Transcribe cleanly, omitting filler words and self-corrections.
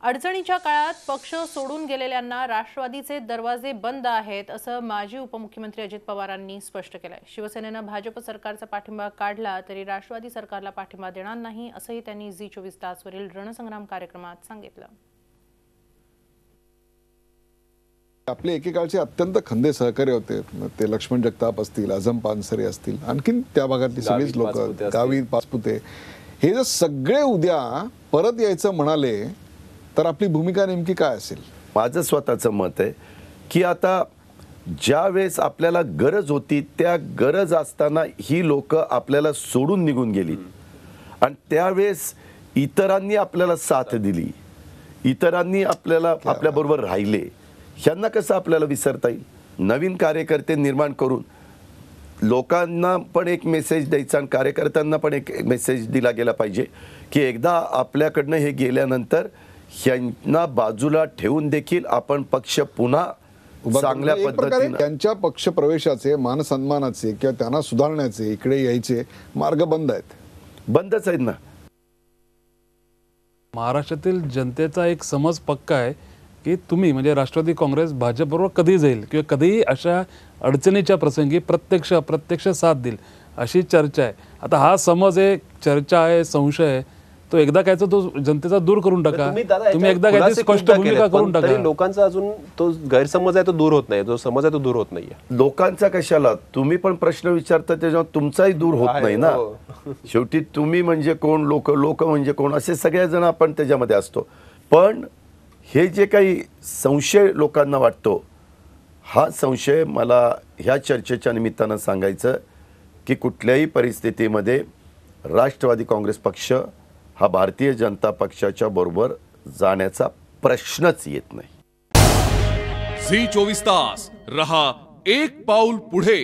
अडचणीच्या काळात पक्ष सोडून गेलेल्यांना राष्ट्रवादीचे दरवाजे बंद आहेत असं माजी उपमुख्यमंत्री अजित पवारांनी स्पष्ट केलंय। शिवसेनेनं भाजप सरकारचा पाठिंबा काढला तरी राष्ट्रवादी सरकारला पाठिंबा देणार नाही असंही त्यांनी झी 24 तासवरील रणसंग्राम कार्यक्रमात सांगितलं। आपले एकेकाळचे अत्यंत खंदे सहकारी होते, ते लक्ष्मण जगताप असतील, आझम पानसरे असतील, आणखीन त्या भागातली सगळीच लोक, गावी पाचपुते, हे जर सगळे उद्या परत यायचं म्हणाले तर आपली भूमिका नेमकी काय असेल? माझं स्वतःचं मत आहे की आता ज्या वेळेस आपल्याला गरज होती त्या गरज असताना ही लोक आपल्याला सोडून निघून गेली आणि त्यावेळेस इतरांनी आपल्याला साथ दिली, इतरांनी आपल्याला आपल्याबरोबर राहिले, ह्यांना कसं आपल्याला विसरता येईल? नवीन कार्यकर्ते निर्माण करून लोकांना पण एक मेसेज द्यायचा आणि कार्यकर्त्यांना पण एक मेसेज दिला गेला पाहिजे की एकदा आपल्याकडनं हे गेल्यानंतर ह्यांना बाजूला ठेवून देखील आपण पक्ष पुन्हा चांगल्या पद्धतीने त्यांच्या पक्ष प्रवेशाचे, मान सन्मानाचे किंवा त्यांना सुधारण्याचे, इकडे यायचे मार्ग बंद आहेत, बंदच आहेत ना। महाराष्ट्रातील जनतेचा एक समज पक्का आहे की तुम्ही म्हणजे राष्ट्रवादी काँग्रेस भाजपबरोबर कधी जाईल किंवा कधीही अशा अडचणीच्या प्रसंगी प्रत्यक्ष साथ देईल अशी चर्चा आहे। आता हा समज आहे, चर्चा आहे, संशय आहे, तो एकदा काय तो जनतेचा दूर करून टाका, तुम्ही एकदा काय स्पष्ट भूमिका करून टाका। लोकांचा अजून तो गैरसमज आहे तो दूर होत नाही, जो समज आहे तो दूर होत नाहीये। लोकांचा कशाला तुम्ही पण प्रश्न विचारता त्याच्यावर तुमचाही दूर होत नाही ना। शेवटी तुम्ही म्हणजे कोण, लोक म्हणजे कोण, असे सगळेजण आपण त्याच्यामध्ये असतो। पण हे जे काही संशय लोकांना वाटतो, हा संशय मला ह्या चर्चेच्या निमित्तानं सांगायचं की कुठल्याही परिस्थितीमध्ये राष्ट्रवादी काँग्रेस पक्ष हा भारतीय जनता पक्षाच्या बरोबर जाण्याचा प्रश्नच येत नाही। झी 24 तास रहा एक पाऊल पुढे।